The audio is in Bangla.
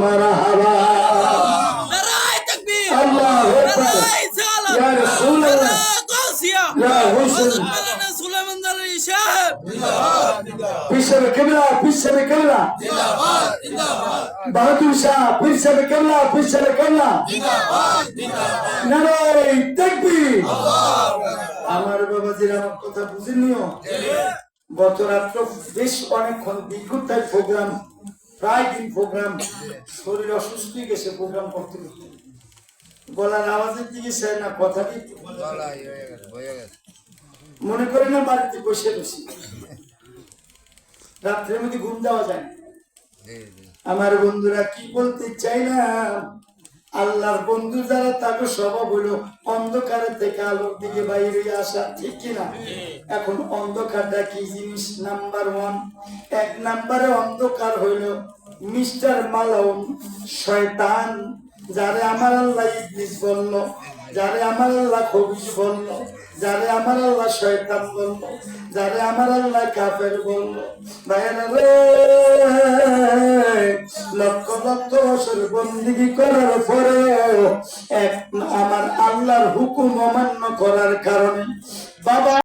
মারহাবা নারায়ে তাকবীর আল্লাহু আকবার নারায়ে সালাত ইয়া রাসূলুল্লাহ নারায়ে গাউসিয়া ইয়া হুসাইন মাওলানা সুলাইমান দারি সাহেব পিছনে কেবলা জিন্দাবাদ জিন্দাবাদ বাহাদুর শাহ পিছনে কেবলা জিন্দাবাদ নারায়ে তাকবীর আমার বাবাজির আমার কথা বুঝিনিও গত রাত্র বেশ অনেকক্ষণ বিদ্যুৎ প্রোগ্রাম প্রায় দিন প্রোগ্রাম শরীর অসুস্থ হয়ে গেছে প্রোগ্রাম করতে গলার আওয়াজের দিকে সে না কথা দিতে মনে করে না বাড়িতে বসে বসে রাত্রের মধ্যে ঘুম দেওয়া যায় আমার বন্ধুরা কি বলতে চাই না আল্লাহর বন্ধু যারা তাকে স্বভাব হলো অন্ধকারের থেকে আলোর দিকে বাইরে আসা ঠিক কিনা এখন অন্ধকারটা কি জিনিস নাম্বার 1 এক নাম্বারে অন্ধকার হইল মিস্টার মালাউন শয়তান যারে আমার আল্লাহ ইবলিস বলল যারে আমার আল্লাহ খবিশ বলল যারে আমার আল্লাহ শয়তান বলল যারে আমার আল্লাহ কাফের বলল ভাইরা রে লক্ষ লক্ষ বছর বন্দিগি করার পরে এক আমার আল্লাহর হুকুম অমান্য করার কারণে বাবা